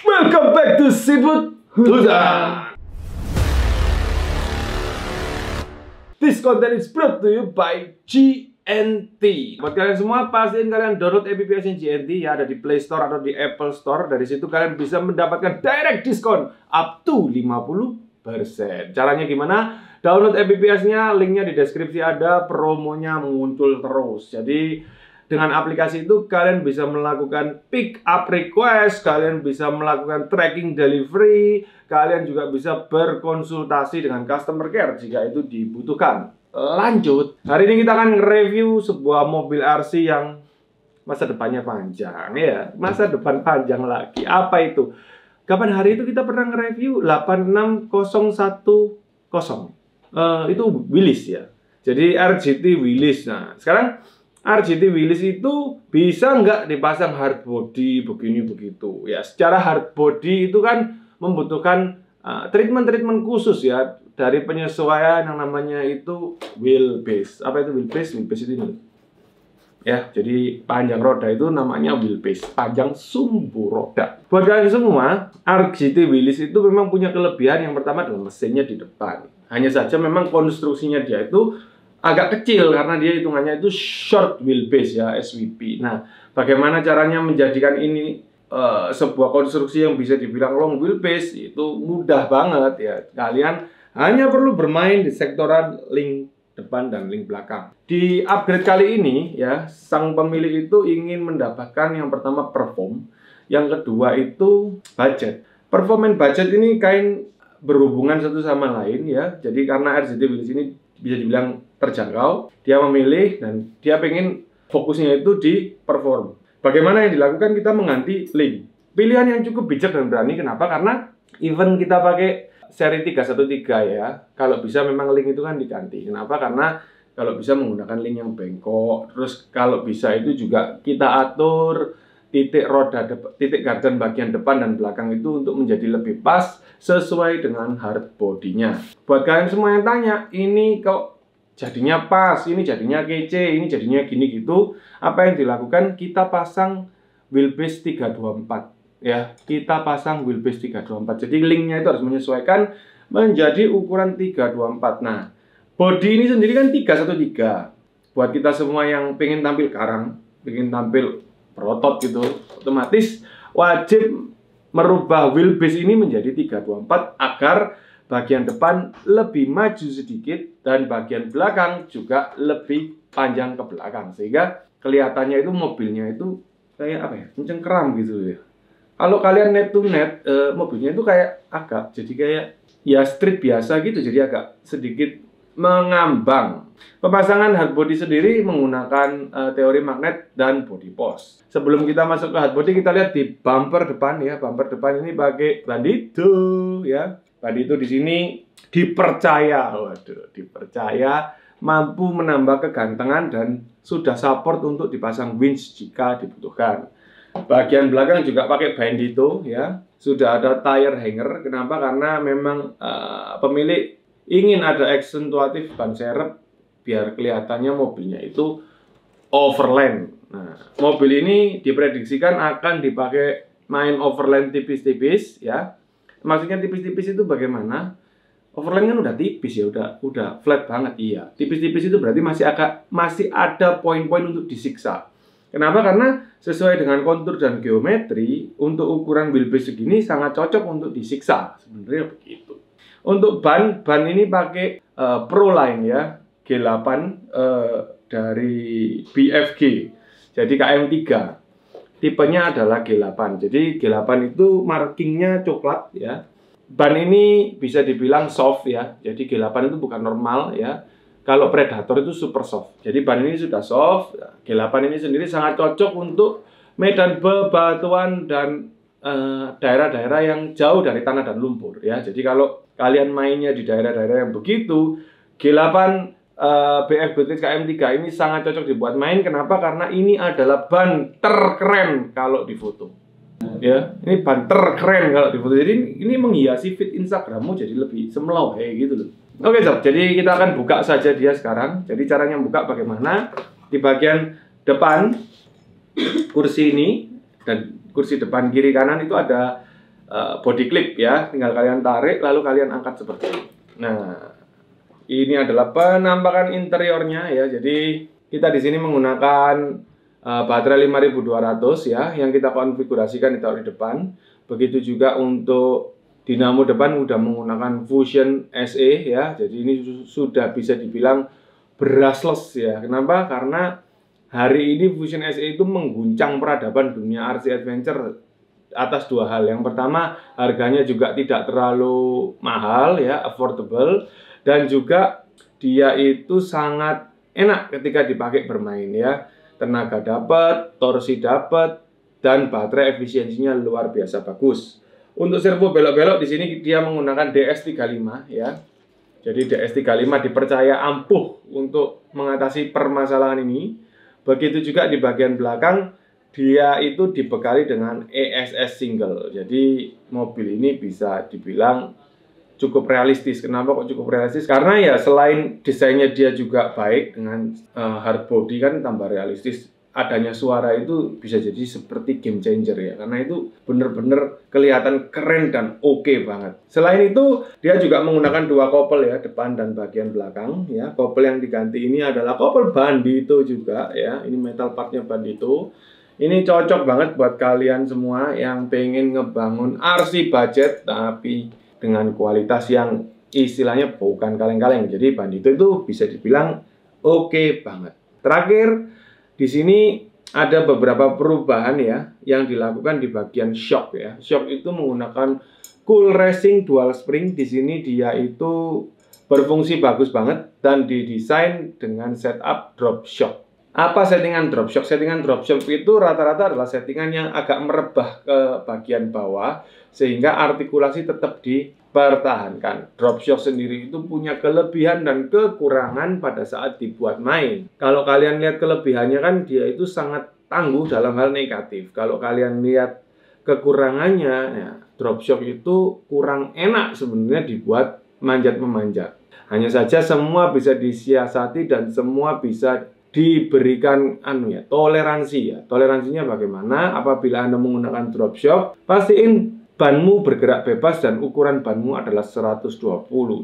Welcome back to Seafood Hutan. This content is brought to you by GNT. Buat kalian semua, pastiin kalian download apps-nya GNT ya, ada di Play Store atau di Apple Store. Dari situ kalian bisa mendapatkan direct diskon up to 50%. Caranya gimana? Download apps-nya, linknya di deskripsi ada, promonya muncul terus. Jadi dengan aplikasi itu kalian bisa melakukan pick up request, kalian bisa melakukan tracking delivery, kalian juga bisa berkonsultasi dengan customer care jika itu dibutuhkan. Lanjut, hari ini kita akan review sebuah mobil RC yang masa depannya panjang ya, masa depan panjang lagi. Apa itu? Kapan hari itu kita pernah nge-review 86010. Itu Willys ya. Jadi RGT Willys. Nah, sekarang RGT Willys itu bisa nggak dipasang hard body begini begitu ya. Secara hard body itu kan membutuhkan treatment khusus ya, dari penyesuaian yang namanya itu wheelbase. Apa itu wheelbase? Wheelbase itu ini ya, jadi panjang roda itu namanya wheelbase, panjang sumbu roda. Buat kalian semua, RGT Willys itu memang punya kelebihan. Yang pertama adalah mesinnya di depan. Hanya saja memang konstruksinya dia itu agak kecil karena dia hitungannya itu short wheelbase ya, SWP. Nah, bagaimana caranya menjadikan ini sebuah konstruksi yang bisa dibilang long wheelbase? Itu mudah banget ya. Kalian hanya perlu bermain di sektoran link depan dan link belakang. Di upgrade kali ini ya, sang pemilik itu ingin mendapatkan yang pertama perform, yang kedua itu budget. Perform dan budget ini kain berhubungan satu sama lain ya. Jadi karena RGT Willys ini bisa dibilang terjangkau, dia memilih dan dia pengen fokusnya itu di perform. Bagaimana yang dilakukan? Kita mengganti link. Pilihan yang cukup bijak dan berani. Kenapa? Karena even kita pakai seri 313 ya, kalau bisa memang link itu kan diganti. Kenapa? Karena kalau bisa menggunakan link yang bengkok. Terus kalau bisa itu juga kita atur titik roda, titik gardan bagian depan dan belakang itu untuk menjadi lebih pas sesuai dengan hard body-nya. Buat kalian semua yang tanya, ini kok jadinya pas, ini jadinya kece, ini jadinya gini gitu, apa yang dilakukan? Kita pasang wheelbase 324 ya, kita pasang wheelbase 324. Jadi linknya itu harus menyesuaikan menjadi ukuran 324. Nah, body ini sendiri kan 313. Buat kita semua yang pengen tampil karang, pengen tampil berotot gitu, otomatis wajib merubah wheelbase ini menjadi 324 agar bagian depan lebih maju sedikit dan bagian belakang juga lebih panjang ke belakang, sehingga kelihatannya itu mobilnya itu kayak apa ya, mencengkeram gitu ya. Kalau kalian net to net, mobilnya itu kayak agak jadi kayak ya street biasa gitu, jadi agak sedikit mengambang. Pemasangan hard body sendiri menggunakan teori magnet dan body post. Sebelum kita masuk ke hard body, kita lihat di bumper depan ya. Bumper depan ini pakai Bandito ya. Bandito di sini dipercaya, waduh, dipercaya mampu menambah kegantengan dan sudah support untuk dipasang winch jika dibutuhkan. Bagian belakang juga pakai Bandito ya. Sudah ada tire hanger. Kenapa? Karena memang pemilik ingin ada aksentuatif ban serep biar kelihatannya mobilnya itu overland. Nah, mobil ini diprediksikan akan dipakai main overland tipis-tipis ya. Maksudnya tipis-tipis itu bagaimana? Overland kan udah tipis ya, udah flat banget. Iya, tipis-tipis itu berarti masih ada poin-poin untuk disiksa. Kenapa? Karena sesuai dengan kontur dan geometri, untuk ukuran wheelbase segini sangat cocok untuk disiksa. Sebenarnya begitu. Untuk ban ini pakai Proline ya, G8 dari BFG. Jadi KM3. Tipenya adalah G8. Jadi G8 itu markingnya coklat ya. Ban ini bisa dibilang soft ya. Jadi G8 itu bukan normal ya. Kalau Predator itu super soft. Jadi ban ini sudah soft. G8 ini sendiri sangat cocok untuk medan bebatuan dan daerah-daerah yang jauh dari tanah dan lumpur ya. Jadi kalau kalian mainnya di daerah-daerah yang begitu, G8 BF Goodrich KM3 ini sangat cocok dibuat main. Kenapa? Karena ini adalah ban terkeren kalau difoto. Ya, ini ban terkeren kalau difoto. Jadi ini menghiasi feed Instagrammu jadi lebih semlau gitu loh. Oke sob, jadi kita akan buka saja dia sekarang. Jadi caranya buka bagaimana? Di bagian depan kursi ini dan kursi depan kiri kanan itu ada body clip ya, tinggal kalian tarik lalu kalian angkat seperti ini. Nah, ini adalah penampakan interiornya ya. Jadi kita di sini menggunakan baterai 5200 ya, yang kita konfigurasikan ditaruh di depan. Begitu juga untuk dinamo depan udah menggunakan Fusion SE ya. Jadi ini sudah bisa dibilang brushless ya. Kenapa? Karena hari ini Fusion SE itu mengguncang peradaban dunia RC Adventure atas dua hal. Yang pertama, harganya juga tidak terlalu mahal ya, affordable, dan juga dia itu sangat enak ketika dipakai bermain ya. Tenaga dapat, torsi dapat, dan baterai efisiensinya luar biasa bagus. Untuk servo belok-belok di sini dia menggunakan DS35 ya. Jadi DS35 dipercaya ampuh untuk mengatasi permasalahan ini. Begitu juga di bagian belakang dia itu dibekali dengan ESS single. Jadi mobil ini bisa dibilang cukup realistis. Kenapa kok cukup realistis? Karena ya selain desainnya dia juga baik dengan hard body kan tambah realistis. Adanya suara itu bisa jadi seperti game changer ya. Karena itu bener-bener kelihatan keren dan oke banget. Selain itu dia juga menggunakan dua kopel ya, depan dan bagian belakang ya. Kopel yang diganti ini adalah kopel Bandito juga ya. Ini metal partnya Bandito. Ini cocok banget buat kalian semua yang pengen ngebangun RC budget tapi dengan kualitas yang istilahnya bukan kaleng-kaleng. Jadi Bandito itu bisa dibilang oke banget. Terakhir, di sini ada beberapa perubahan ya yang dilakukan di bagian shock ya. Shock itu menggunakan Cool Racing Dual Spring. Di sini dia itu berfungsi bagus banget dan didesain dengan setup drop shock. Apa settingan drop shock? Settingan drop shock itu rata-rata adalah settingan yang agak merebah ke bagian bawah sehingga artikulasi tetap dipertahankan. Drop shock sendiri itu punya kelebihan dan kekurangan pada saat dibuat main. Kalau kalian lihat kelebihannya kan dia itu sangat tangguh dalam hal negatif. Kalau kalian lihat kekurangannya, ya, drop shock itu kurang enak sebenarnya dibuat manjat-memanjat. Hanya saja semua bisa disiasati dan semua bisa diberikan toleransi ya. Toleransinya bagaimana? Apabila Anda menggunakan drop shock, pastiin banmu bergerak bebas dan ukuran banmu adalah 120.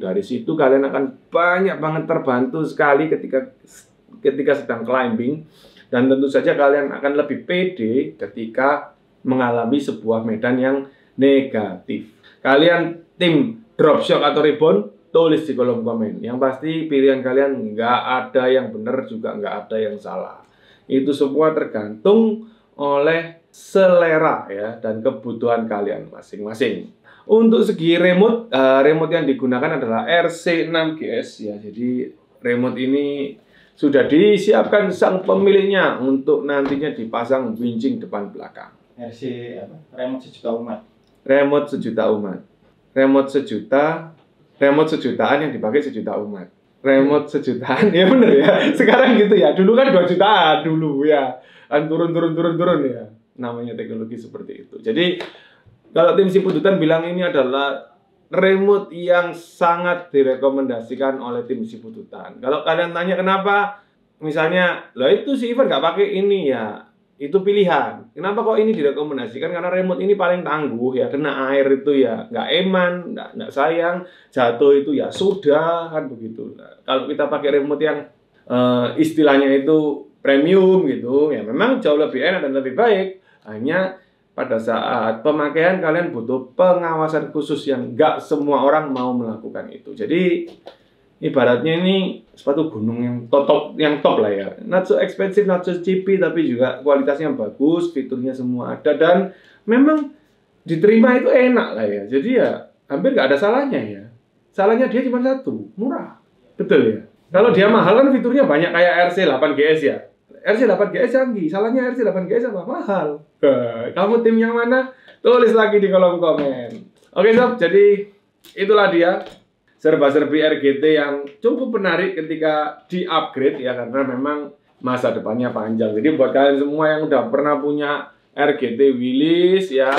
Dari situ kalian akan banyak banget terbantu sekali ketika sedang climbing, dan tentu saja kalian akan lebih pede ketika mengalami sebuah medan yang negatif. Kalian tim drop shock atau rebound? Tulis di kolom komen. Yang pasti pilihan kalian nggak ada yang benar juga nggak ada yang salah. Itu semua tergantung oleh selera ya dan kebutuhan kalian masing-masing. Untuk segi remote, remote yang digunakan adalah RC6GS ya. Jadi remote ini sudah disiapkan sang pemiliknya untuk nantinya dipasang winching depan belakang. RC apa? Remote sejuta umat. Remote sejuta umat. Remote sejutaan yang dipakai sejuta umat. Remote sejutaan, ya bener ya. Sekarang gitu ya. Dulu kan 2 jutaan dulu ya. Kan turun ya. Namanya teknologi seperti itu. Jadi kalau tim Sipudutan bilang ini adalah remote yang sangat direkomendasikan oleh tim Sipudutan. Kalau kalian tanya kenapa, misalnya, lah itu si Ivan nggak pakai ini ya. Itu pilihan. Kenapa kok ini direkomendasikan? Karena remote ini paling tangguh ya, kena air itu ya nggak eman, nggak sayang, jatuh itu ya sudah kan begitu. Nah, kalau kita pakai remote yang istilahnya itu premium gitu, ya memang jauh lebih enak dan lebih baik. Hanya pada saat pemakaian kalian butuh pengawasan khusus yang nggak semua orang mau melakukan itu. Jadi ibaratnya ini sepatu gunung yang top lah ya. Not so expensive, not so cheap, tapi juga kualitasnya bagus, fiturnya semua ada dan memang diterima itu enak lah ya. Jadi ya hampir nggak ada salahnya ya. Salahnya dia cuma satu, murah. Betul ya. Kalau dia mahal kan fiturnya banyak kayak RC8GS ya. RC8GS canggih, salahnya RC8GS apa? Mahal. Kamu tim yang mana? Tulis lagi di kolom komen. Oke sob, jadi itulah dia serba-serbi RGT yang cukup menarik ketika di-upgrade ya, karena memang masa depannya panjang. Jadi buat kalian semua yang udah pernah punya RGT Willys ya,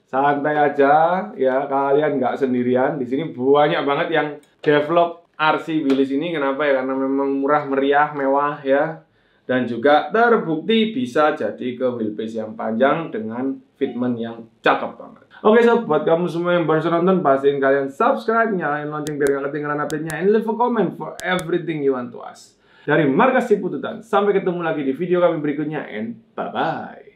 santai aja ya, kalian nggak sendirian. Di sini banyak banget yang develop RC Willys ini. Kenapa ya? Karena memang murah, meriah, mewah ya. Dan juga terbukti bisa jadi ke wheelbase yang panjang dengan fitment yang cakep banget. Oke sob, buat kamu semua yang baru nonton, pastiin kalian subscribe, nyalain lonceng biar gak ketinggalan update-nya, and leave a comment for everything you want to ask. Dari Markas Cipututan, sampai ketemu lagi di video kami berikutnya, and bye-bye.